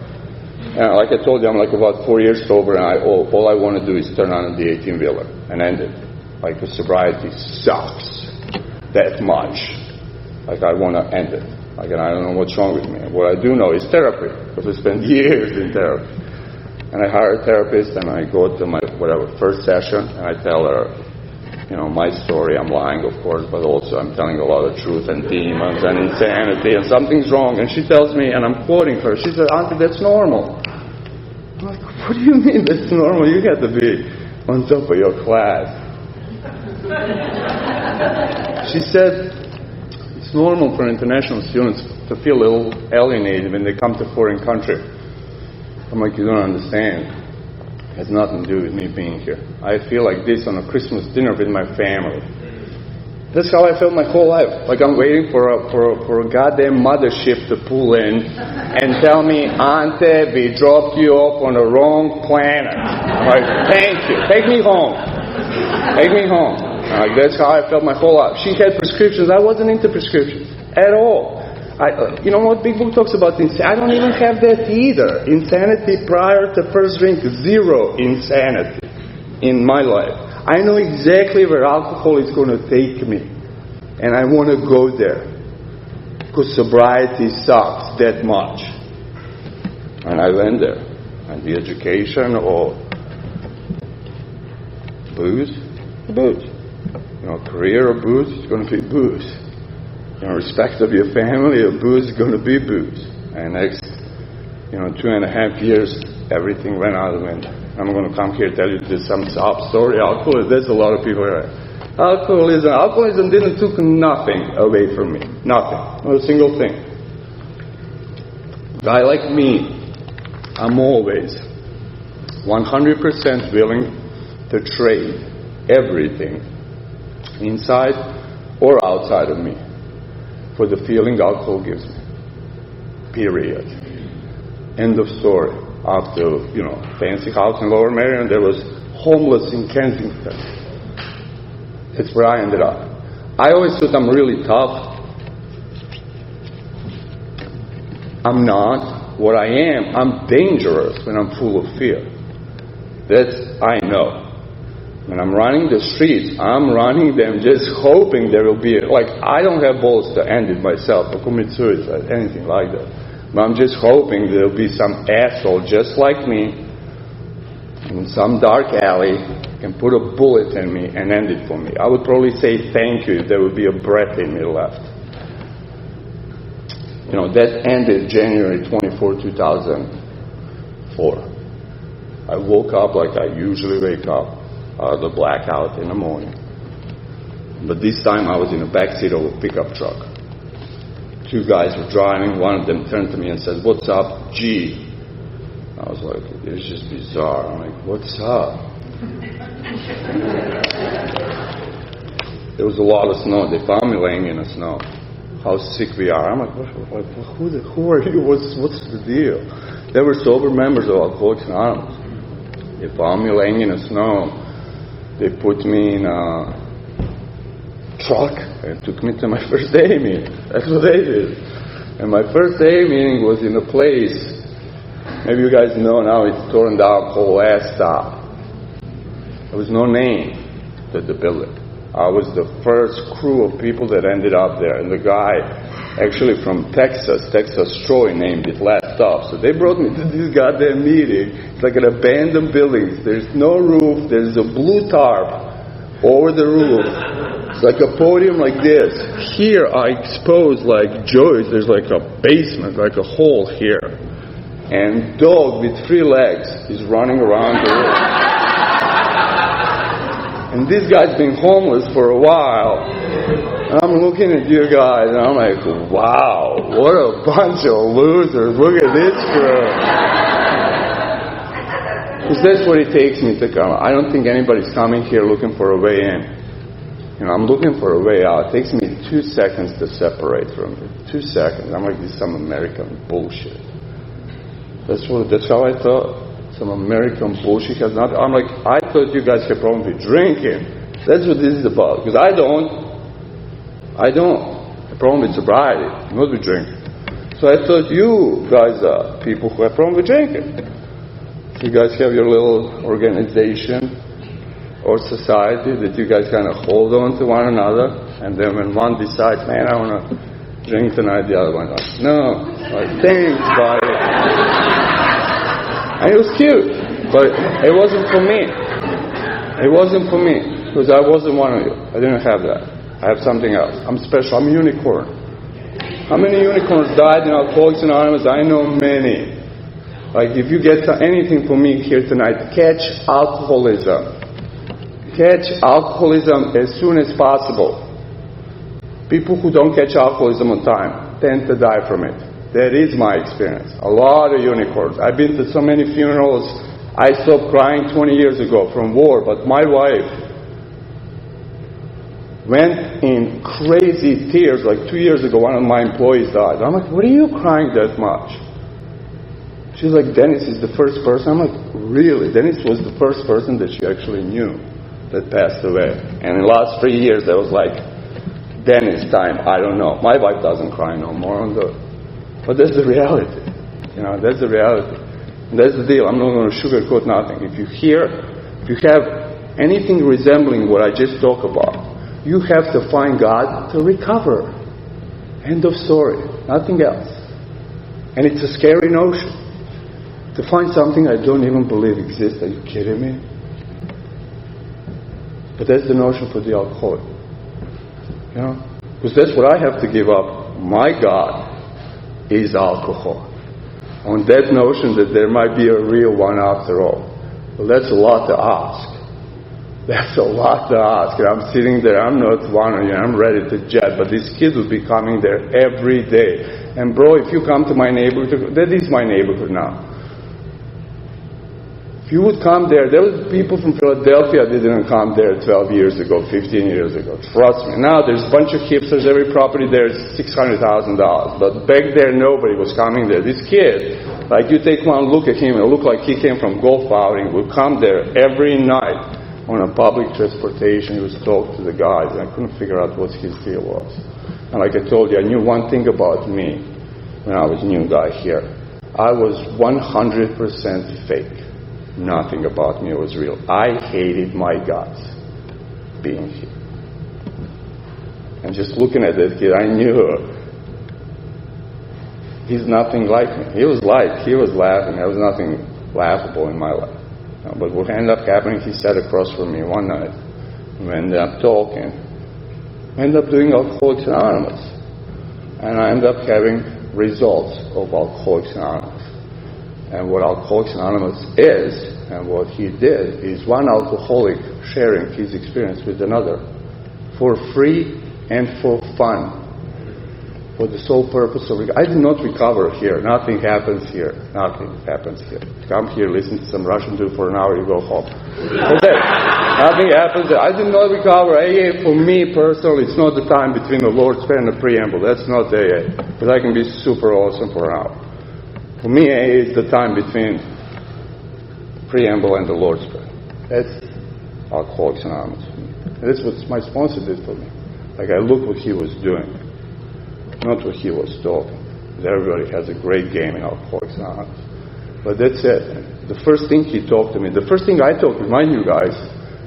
And like I told you, I'm like about 4 years sober, and all I want to do is turn on the 18-wheeler and end it. Like the sobriety sucks that much. Like I want to end it. Like, and I don't know what's wrong with me. What I do know is therapy, because I spent years in therapy. And I hire a therapist, and I go to my first session, and I tell her, my story. I'm lying, of course, but also I'm telling a lot of truth and demons and insanity, and something's wrong. And she tells me, and I'm quoting her, she said, Ante, that's normal. I'm like, what do you mean that's normal? You got to be on top of your class. She said, it's normal for international students to feel a little alienated when they come to a foreign country. I'm like, you don't understand. It has nothing to do with me being here. I feel like this on a Christmas dinner with my family. That's how I felt my whole life. Like I'm waiting for a goddamn mothership to pull in and tell me, Ante, we dropped you off on the wrong planet. I'm like, thank you. Take me home. Take me home. Like that's how I felt my whole life. She had prescriptions. I wasn't into prescriptions at all. You know what Big Book talks about? I don't even have that either. Insanity prior to first drink, zero insanity in my life. I know exactly where alcohol is going to take me. And I want to go there. Because sobriety sucks that much. And I went there. And the education or booze, career or booze, it's going to be booze. Respect of your family or booze is going to be booze. And next, 2.5 years, everything went out of the window. I'm going to come here and tell you this some sob story. Alcoholism, there's a lot of people here. Alcoholism didn't took nothing away from me. Nothing. Not a single thing. A guy like me, I'm always 100% willing to trade everything inside or outside of me for the feeling alcohol gives me. Period. End of story. After, fancy house in Lower Merion, there was homeless in Kensington. That's where I ended up. I always thought I'm really tough. I'm not. What I am, I'm dangerous when I'm full of fear. I know. When I'm running the streets, I'm running them just hoping there will be, I don't have balls to end it myself or commit suicide, anything like that. But I'm just hoping there will be some asshole just like me in some dark alley and put a bullet in me and end it for me. I would probably say thank you if there would be a breath in me left. That ended January 24, 2004. I woke up like I usually wake up out of the blackout in the morning. But this time I was in the backseat of a pickup truck. Two guys were driving. One of them turned to me and said, "What's up, G?" I was like, it was just bizarre. I'm like, "What's up?" There was a lot of snow. They found me laying in the snow. How sick we are. I'm like, who are you? What's the deal? They were sober members of Alcoholics Anonymous. They found me laying in the snow. They put me in a truck and took me to my first AA meeting. That's what they did. And my first AA meeting was in a place, maybe you guys know now, it's torn down, called Last Stop. There was no name to the building. I was the first crew of people that ended up there. And the guy, actually from Texas Troy, named it Last Stop. So they brought me to this goddamn meeting. It's like an abandoned building. There's no roof. There's a blue tarp over the roof. It's like a podium like this. Here I expose like joists. There's like a basement, like a hole here. And dog with 3 legs is running around the room. And this guy's been homeless for a while. And I'm looking at you guys and I'm like, wow, what a bunch of losers. Look at this crew. Because that's what it takes me to come. I don't think anybody's coming here looking for a way in. I'm looking for a way out. It takes me 2 seconds to separate from it. 2 seconds. I'm like, this is some American bullshit. That's how I thought. Some American bullshit has not. I'm like, I thought you guys had a problem with drinking. That's what this is about. Because I don't. A problem with sobriety, not with drinking. So I thought you guys are people who have a problem with drinking. You guys have your little organization or society that you guys kind of hold on to one another. And then when one decides, man, I want to drink tonight, the other one goes, no. Like, thanks, buddy. And it was cute, but it wasn't for me. It wasn't for me, because I wasn't one of you. I didn't have that. I have something else. I'm special. I'm a unicorn. How many unicorns died in Alcoholics Anonymous? I know many. Like, if you get anything from me here tonight, catch alcoholism. Catch alcoholism as soon as possible. People who don't catch alcoholism on time tend to die from it. That is my experience. A lot of unicorns. I've been to so many funerals. I stopped crying 20 years ago from war, but my wife went in crazy tears. Like 2 years ago, one of my employees died. I'm like, what are you crying that much? She's like, Dennis is the first person. I'm like, really? Dennis was the first person that she actually knew that passed away. And in the last 3 years, there was like, Dennis time, I don't know. My wife doesn't cry no more on the... But that's the reality. That's the reality. And that's the deal. I'm not going to sugarcoat nothing. If you have anything resembling what I just talked about, you have to find God to recover. End of story. Nothing else. And it's a scary notion. To find something I don't even believe exists. Are you kidding me? But that's the notion for the alcoholic. Because that's what I have to give up. My God is alcohol. On that notion that there might be a real one after all. Well, that's a lot to ask. That's a lot to ask. And I'm sitting there, I'm not one of you, I'm ready to jet, but these kids will be coming there every day. And bro, if you come to my neighborhood, that is my neighborhood now. If you would come there was people from Philadelphia that didn't come there 12 years ago, 15 years ago. Trust me. Now there's a bunch of hipsters, every property there is $600,000. But back there nobody was coming there. This kid, like you take one look at him, it looked like he came from golf outing, would come there every night on a public transportation. He was talk to the guys, and I couldn't figure out what his deal was. And like I told you, I knew one thing about me when I was a new guy here. I was 100% fake. Nothing about me was real. I hated my guts being here. And just looking at that kid, I knew he's nothing like me. He was laughing. There was nothing laughable in my life. But what ended up happening, he sat across from me one night. We ended up talking. We ended up doing Alcoholics Anonymous. And I ended up having results of Alcoholics Anonymous. And what Alcoholics Anonymous is, and what he did, is one alcoholic sharing his experience with another for free and for fun, for the sole purpose of I did not recover here. Nothing happens here. Nothing happens here. Come here, listen to some Russian dude for an hour, you go home. That's it. Nothing happens there. I did not recover. AA, for me personally, it's not the time between the Lord's Prayer and the preamble. That's not AA. Because I can be super awesome for an hour. For me, AA is the time between preamble and the Lord's Prayer. That's Alcoholics Anonymous. And that's what my sponsor did for me. Like, I looked what he was doing. Not what he was talking. Everybody has a great game in Alcoholics Anonymous. But that's it. The first thing he talked to me, the first thing I talked to remind you guys,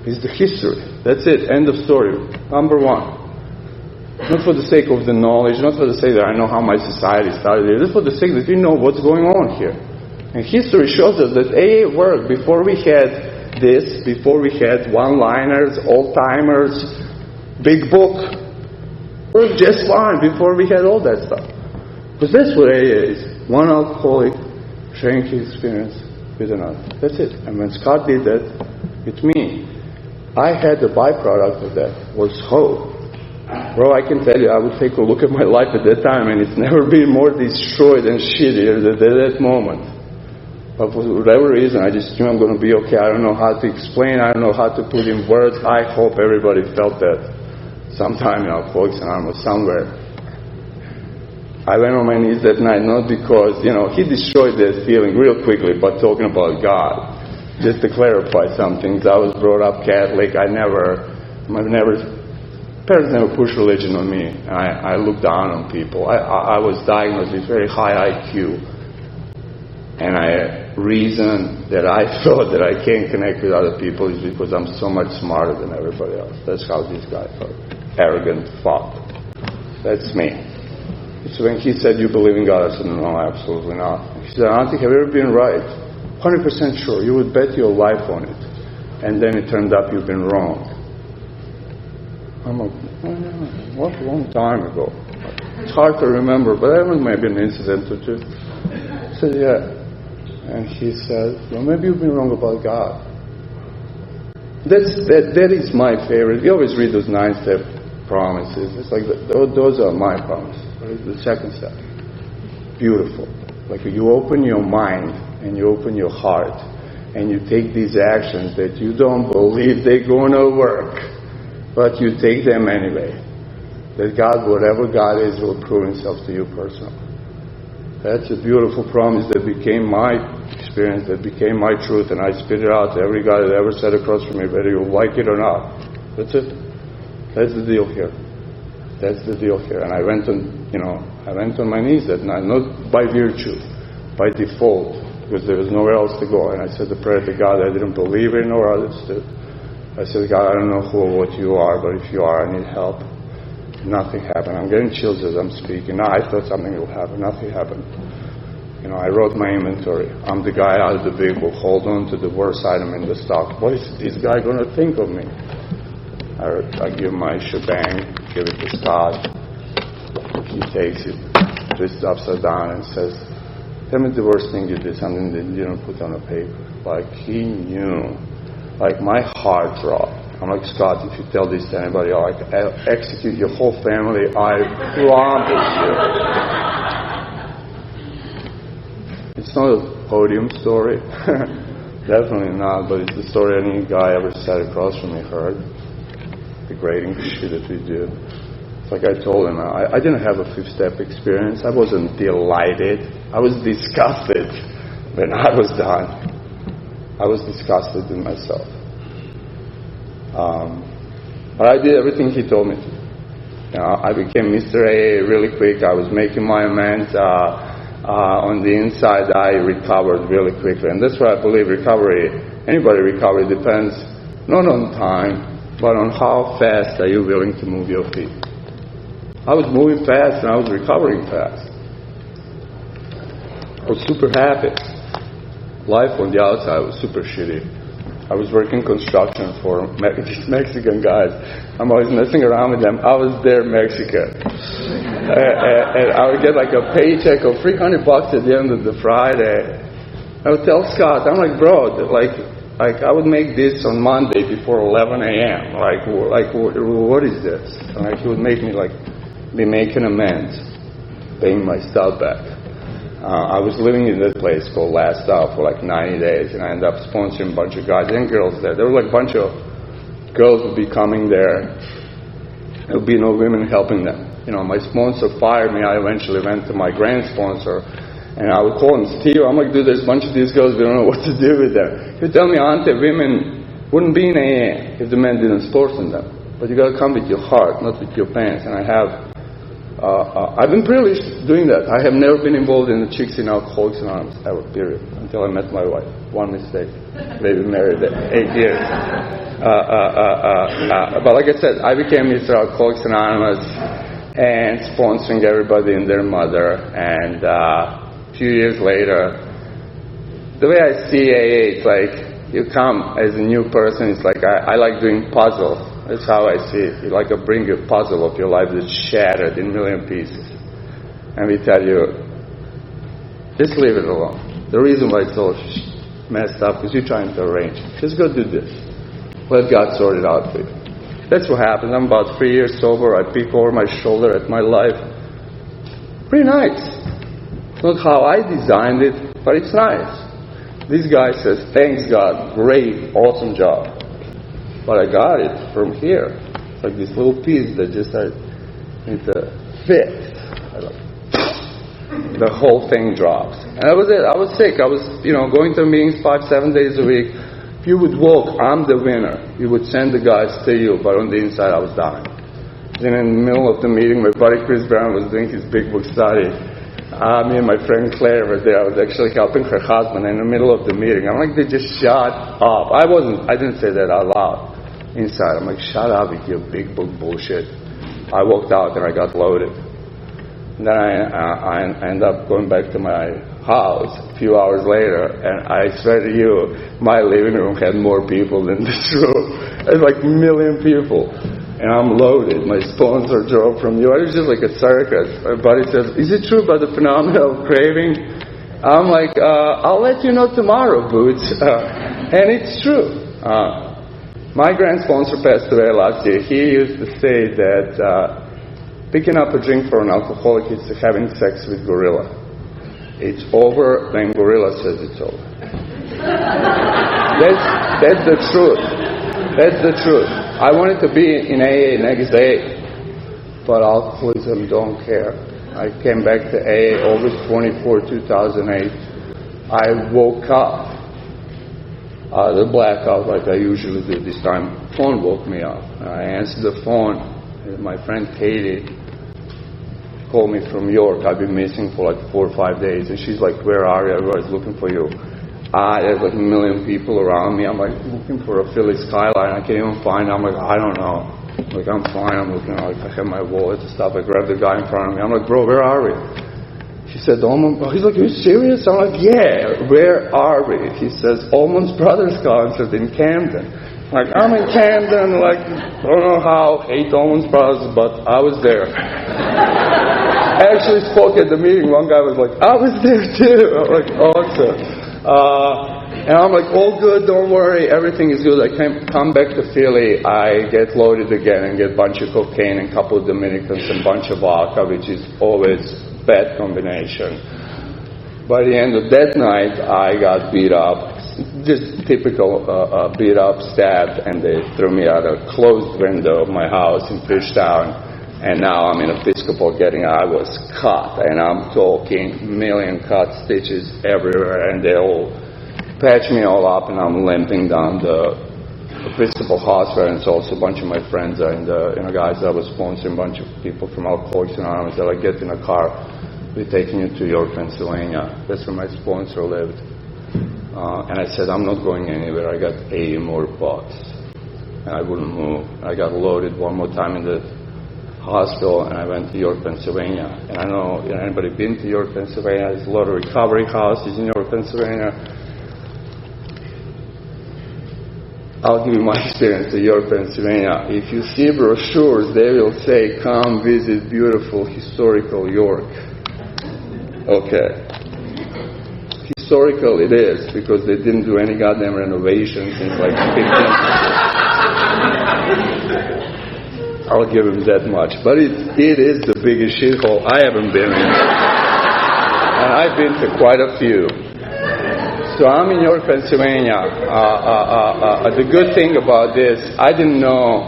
is the history. That's it. End of story. Number one. Not for the sake of the knowledge, not for the sake that I know how my society started here. Just for the sake that you know what's going on here. And history shows us that AA worked before we had this, before we had one-liners, old-timers, big book. Worked just fine before we had all that stuff. Because that's what AA is. One alcoholic sharing his experience with another. That's it. And when Scott did that with me, I had the byproduct of that was hope. Bro, I can tell you, I would take a look at my life at that time and it's never been more destroyed and shittier than at that moment. But for whatever reason, I just knew I'm going to be okay. I don't know how to explain. I don't know how to put in words. I hope everybody felt that. Sometime in Alcoholics Anonymous, somewhere. I went on my knees that night, not because, he destroyed that feeling real quickly, but talking about God. Just to clarify some things, I was brought up Catholic. Parents never pushed religion on me. I looked down on people. I was diagnosed with very high IQ. And I reason that I thought that I can't connect with other people is because I'm so much smarter than everybody else. That's how this guy thought. Arrogant fuck. That's me. So when he said, you believe in God, I said, no, absolutely not. He said, Ante, have you ever been right? 100% sure. You would bet your life on it. And then it turned up you've been wrong. I'm like, what a long time ago. It's hard to remember, but there was maybe an incident or two. I said, yeah. And he said, well, maybe you've been wrong about God. That is my favorite. We always read those 9-step promises. It's like, those are my promises. The second step. Beautiful. Like you open your mind and you open your heart and you take these actions that you don't believe they're going to work, but you take them anyway. That God, whatever God is, will prove himself to you personally. That's a beautiful promise that became my experience, that became my truth, and I spit it out to every guy that ever sat across from me, whether you like it or not. That's it. That's the deal here. That's the deal here. And I went on my knees that night, not by virtue, by default, because there was nowhere else to go. And I said the prayer to God I didn't believe in or understood. I said, God, I don't know who or what you are, but if you are, I need help. Nothing happened. I'm getting chills as I'm speaking. Now I thought something will happen. Nothing happened. I wrote my inventory. I'm the guy out of the big book. Hold on to the worst item in the stock. What is this guy going to think of me? I give my shebang, give it to Scott. He takes it, twists it upside down and says, tell me the worst thing you did, something that you didn't put on a paper. Like he knew. Like my heart dropped. I'm like, Scott, if you tell this to anybody, I'll execute your whole family. I promise you. It's not a podium story. Definitely not, but it's the story any guy ever sat across from me heard. The grading shit that we do. It's like I told him, I didn't have a fifth-step experience. I wasn't delighted. I was disgusted when I was done. I was disgusted with myself. But I did everything he told me to. I became Mr. A really quick. I was making my amends. On the inside, I recovered really quickly. And that's why I believe anybody recovery depends not on time, but on how fast are you willing to move your feet. I was moving fast and I was recovering fast. I was super happy. Life on the outside was super shitty. I was working construction for these Mexican guys. I'm always messing around with them. I was their Mexican. And I would get like a paycheck of $300 at the end of the Friday. I would tell Scott, I'm like, bro, like I would make this on Monday before 11 a.m. What is this? Like, he would make me like be making amends, paying my stuff back. I was living in that place called Last Stop for like 90 days, and I ended up sponsoring a bunch of guys and girls there. There were like a bunch of girls would be coming there. There would be no women helping them. You know, my sponsor fired me. I eventually went to my grand sponsor, and I would call him, Steve, I'm like, dude, there's a bunch of these girls, we don't know what to do with them. He would tell me, Ante, women wouldn't be in AA if the men didn't sponsor them. But you got to come with your heart, not with your pants. And I've been privileged doing that. I have never been involved in the Chicks in Alcoholics Anonymous ever, period, until I met my wife. One mistake. They've been married 8 years. But like I said, I became Mr. Alcoholics Anonymous and sponsoring everybody and their mother. And a few years later, the way I see AA, it's like you come as a new person. It's like I like doing puzzles. That's how I see it. You like to bring a puzzle of your life that's shattered in a million pieces. And we tell you, just leave it alone. The reason why it's all messed up is you're trying to arrange it. Just go do this. Let God sort it out for you. That's what happened. I'm about 3 years sober. I peek over my shoulder at my life. Pretty nice. It's not how I designed it, but it's nice. This guy says, thanks God, great, awesome job. But I got it from here. It's like this little piece that just I need to fix. The whole thing drops. And that was it. I was sick. I was, going to meetings 5-7 days a week. If you would walk, I'm the winner. You would send the guys to you, but on the inside I was dying. Then in the middle of the meeting, my buddy Chris Brown was doing his big book study. Me and my friend Claire were there. I was actually helping her husband in the middle of the meeting. I'm like, they just shut up. I didn't say that out loud. Inside, I'm like, shut up with your big book bullshit. I walked out and I got loaded. And then I ended up going back to my house a few hours later, and I swear to you, my living room had more people than this room. It's like a million people. And I'm loaded. My sponsor drove from New York. It was just like a circus. My buddy says, is it true about the phenomenon of craving? I'm like, I'll let you know tomorrow, Boots. And it's true. My grand sponsor passed away last year. He used to say that picking up a drink for an alcoholic is having sex with gorilla. It's over when gorilla says it's over. That's the truth. That's the truth. I wanted to be in AA next day, but alcoholism don't care. I came back to AA August 24, 2008. I woke up out of the blackout like I usually do. This time, phone woke me up. I answered the phone, and my friend Katie called me from York. I've been missing for like 4 or 5 days, and she's like, where are you? Everybody's looking for you. There's like a million people around me. I'm like looking for a Philly skyline. I can't even find it. I'm like, I don't know. Like, I'm fine. I'm looking, like, I have my wallet and stuff. I grabbed the guy in front of me. I'm like, bro, where are we? He said, he's like, are you serious? I'm like, yeah, where are we? He says, Allman's Brothers concert in Camden. Like, I'm in Camden, like, I don't know how, hate Allman's Brothers, but I was there. I actually spoke at the meeting. One guy was like, I was there too. I'm like, awesome. And I'm like, all good, don't worry, everything is good. I come back to Philly, I get loaded again and get a bunch of cocaine and a couple of Dominicans and a bunch of vodka, which is always bad combination. By the end of that night, I got beat up, just typical beat up, stabbed, and they threw me out a closed window of my house in Fishtown. And now I'm in Episcopal I was cut, and I'm talking million cut stitches everywhere, and they all patch me all up, and I'm limping down the Episcopal Hospital, and it's also a bunch of my friends are in the guys that was sponsoring a bunch of people from Alcoholics Anonymous. They're like, get in a car, we're taking you to York, Pennsylvania. That's where my sponsor lived. And I said, I'm not going anywhere. I got 80 more bucks, and I wouldn't move. I got loaded one more time in the hospital, and I went to York, Pennsylvania. And I know, anybody been to York, Pennsylvania? There's a lot of recovery houses in York, Pennsylvania. I'll give you my experience in York, Pennsylvania. If you see brochures, they will say, come visit beautiful historical York. Okay. Historical it is, because they didn't do any goddamn renovations since like 15. I'll give them that much. But it is the biggest shithole I haven't been in. And I've been to quite a few. So I'm in York, Pennsylvania. The good thing about this, I didn't know,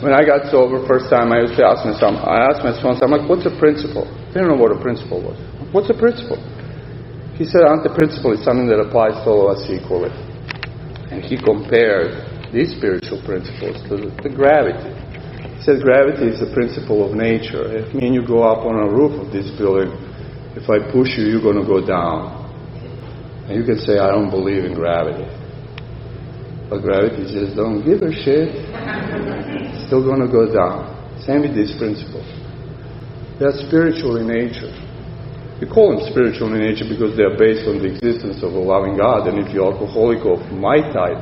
when I got sober first time, I used to ask myself, I'm like, what's a principle? They don't know what a principle was. What's a principle? He said, Ante, principle is something that applies to all of us equally. And he compared these spiritual principles to the gravity. He said gravity is the principle of nature. If me and you go up on a roof of this building, if I push you, you're going to go down. And you can say, I don't believe in gravity. But gravity just don't give a shit. It's still going to go down. Same with these principles. They're spiritual in nature. We call them spiritual in nature because they are based on the existence of a loving God. And if you're alcoholic of my type,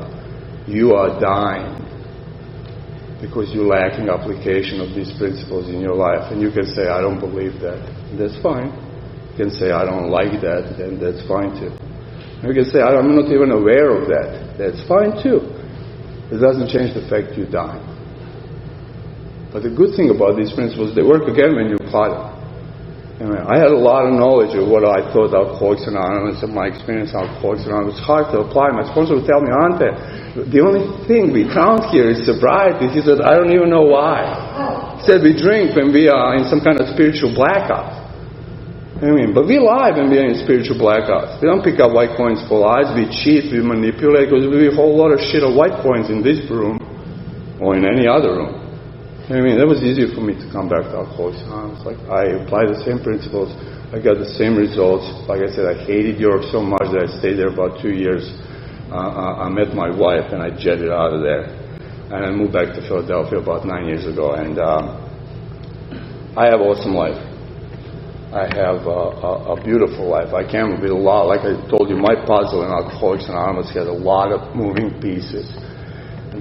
you are dying because you're lacking application of these principles in your life. And you can say, I don't believe that. That's fine. You can say, I don't like that. Then that's fine too. You can say, I'm not even aware of that. That's fine too. It doesn't change the fact you die. But the good thing about these principles, they work again when you apply them. I had a lot of knowledge of what I thought Alcoholics Anonymous and my experience of Alcoholics Anonymous. It was hard to apply. My sponsor would tell me, Ante, the only thing we count here is sobriety. He said, I don't even know why. He said, we drink when we are in some kind of spiritual blackout. But we lie when we are in spiritual blackouts. We don't pick up white coins for lies. We cheat, we manipulate, because we do a whole lot of shit of white coins in this room or in any other room. That was easier for me to come back to Alcoholics Anonymous. Like, I applied the same principles. I got the same results. Like I said, I hated Europe so much that I stayed there about 2 years. I met my wife and I jetted out of there. And I moved back to Philadelphia about 9 years ago. And I have an awesome life. I have a beautiful life. I came with a lot. Like I told you, my puzzle in Alcoholics Anonymous had a lot of moving pieces.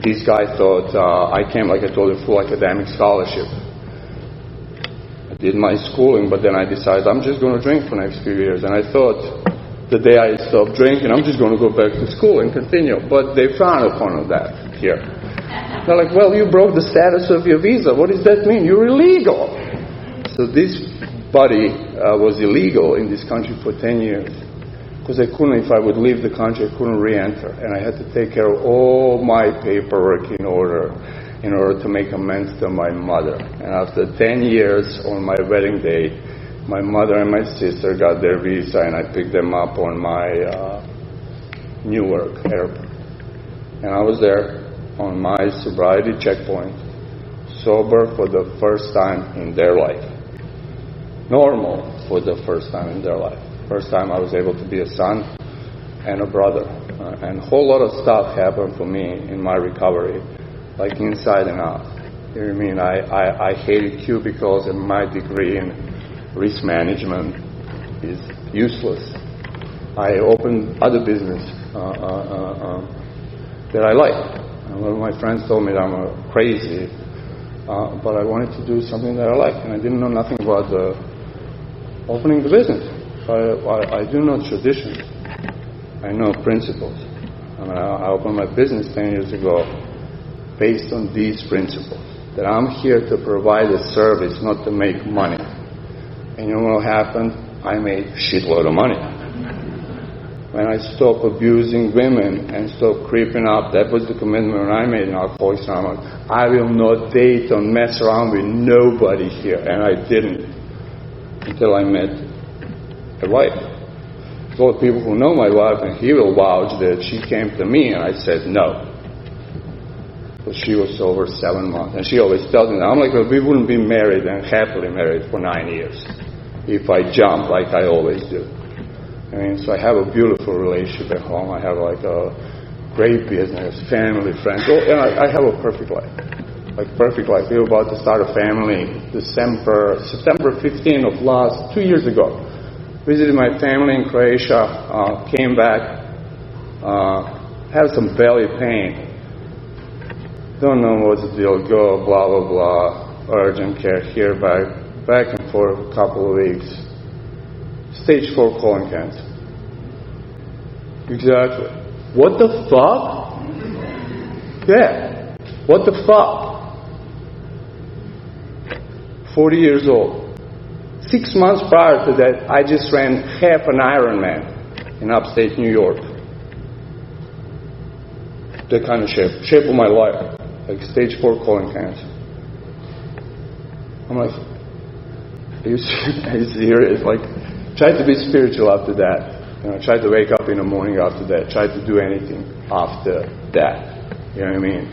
These guys thought I came, like I told you, full academic scholarship. I did my schooling, but then I decided I'm just going to drink for the next few years. And I thought the day I stopped drinking, I'm just going to go back to school and continue. But they frown upon that here. They're like, well, you broke the status of your visa. What does that mean? You're illegal. So this buddy was illegal in this country for 10 years. Because I couldn't, if I would leave the country, I couldn't re-enter. And I had to take care of all my paperwork in order to make amends to my mother. And after 10 years, on my wedding day, my mother and my sister got their visa, and I picked them up on my Newark airport. And I was there on my sobriety checkpoint, sober for the first time in their life. Normal for the first time in their life. First time I was able to be a son and a brother. And a whole lot of stuff happened for me in my recovery, like inside and out. You know what I mean? I hated cubicles, and my degree in risk management is useless. I opened other business that I liked. One of my friends told me that I'm crazy, but I wanted to do something that I liked, and I didn't know nothing about opening the business. I do know traditions. I know principles. I opened my business 10 years ago based on these principles. That I'm here to provide a service, not to make money. And you know what happened? I made a shitload of money. When I stopped abusing women and stopped creeping up, that was the commitment when I made in Alcoholics Anonymous. I will not date or mess around with nobody here. And I didn't until I met a wife. I told people who know my wife, and he will vouch that she came to me, and I said no. But she was sober 7 months. And she always tells me that. I'm like, well, we wouldn't be married and happily married for 9 years if I jump like I always do. So I have a beautiful relationship at home. I have like a great business, family, friends. And I have a perfect life. Like perfect life. We were about to start a family September 15 of 2 years ago. Visited my family in Croatia, came back, had some belly pain. don't know what's the deal, go, blah, blah, blah, urgent care here, back and forth a couple of weeks. Stage 4 colon cancer. Exactly. What the fuck? Yeah. What the fuck? 40 years old. 6 months prior to that, I just ran half an Ironman in upstate New York. That kind of shape of my life. Like stage 4 colon cancer. I'm like, are you serious? Like, try to be spiritual after that. You know, try to wake up in the morning after that. Try to do anything after that. You know what I mean?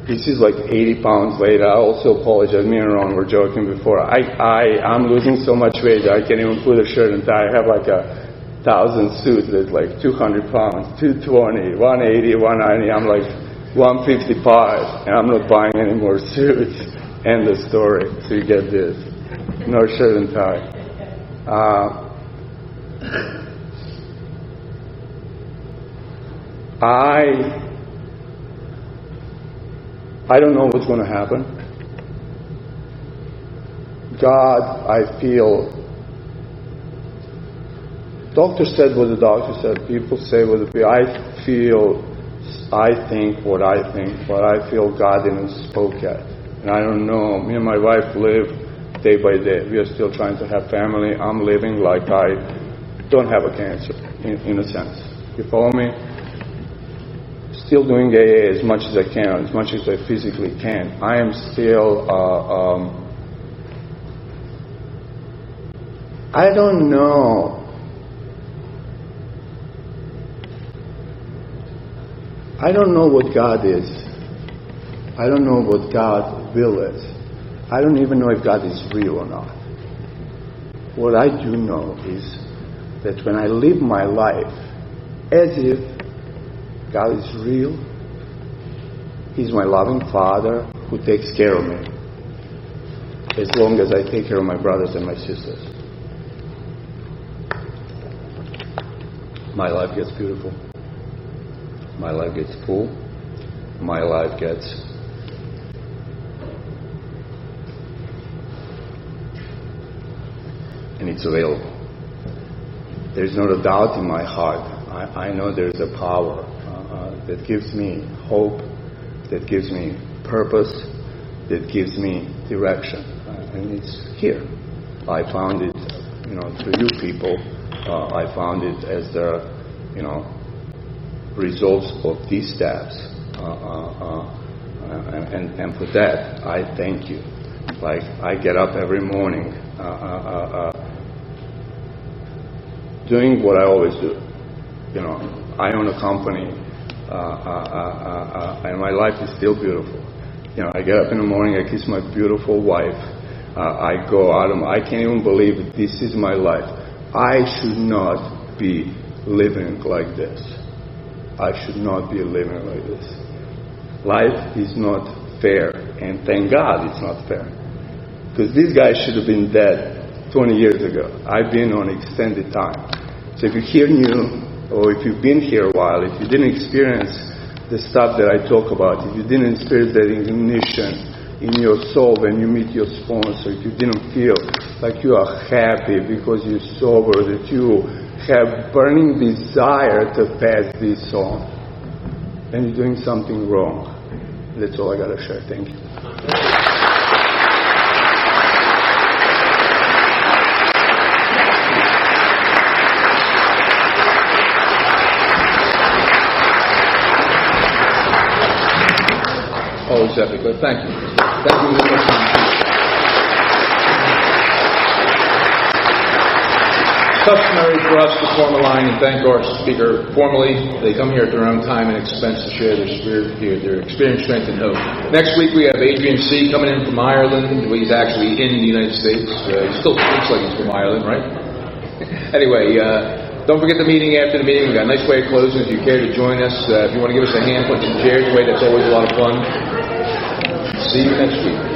This is like 80 pounds later. I also apologize. Me and Ron were joking before. I'm losing so much weight that I can't even put a shirt and tie. I have like 1,000 suits that's like 200 pounds, 220, 180, 190. I'm like 155, and I'm not buying any more suits. End the story. So you get this. No shirt and tie. I don't know what's going to happen. God, I feel. Doctor said what the doctor said. People say what the people. I think what I think, but I feel God didn't spoke yet. And I don't know. Me and my wife live day by day. We are still trying to have family. I'm living like I don't have a cancer, in a sense. You follow me? Still doing AA as much as I can, as much as I physically can. I am still, I don't know. I don't know what God is. I don't know what God's will is. I don't even know if God is real or not. What I do know is that when I live my life as if God is real, He's my loving Father who takes care of me as long as I take care of my brothers and my sisters. My life gets beautiful. My life gets full. My life gets and it's available. There's not a doubt in my heart. I know there's a power that gives me hope, that gives me purpose, that gives me direction, and it's here. I found it, through you people. I found it as the, results of these steps, and for that I thank you. Like I get up every morning, doing what I always do. I own a company, and my life is still beautiful. I get up in the morning, I kiss my beautiful wife, I go out, I can't even believe that this is my life. I should not be living like this. I should not be living like this. Life is not fair, and thank God it's not fair. Because these guys should have been dead 20 years ago. I've been on extended time. So if you're here new, or if you've been here a while, if you didn't experience the stuff that I talk about, if you didn't experience that ignition in your soul when you meet your sponsor, if you didn't feel like you are happy because you're sober, that you have burning desire to pass this on, then you're doing something wrong. That's all I got to share. Thank you. Oh, exactly. Good. Thank you. Thank you very much. Customary for us to form a line and thank our speaker formally. They come here at their own time and expense to share their spirit here, their experience, strength, and hope. Next week we have Adrian C. coming in from Ireland. He's actually in the United States. He still looks like he's from Ireland, right? Anyway, don't forget the meeting after the meeting. We've got a nice way of closing. If you care to join us, if you want to give us a hand, put some chairs away. That's always a lot of fun. See you next week.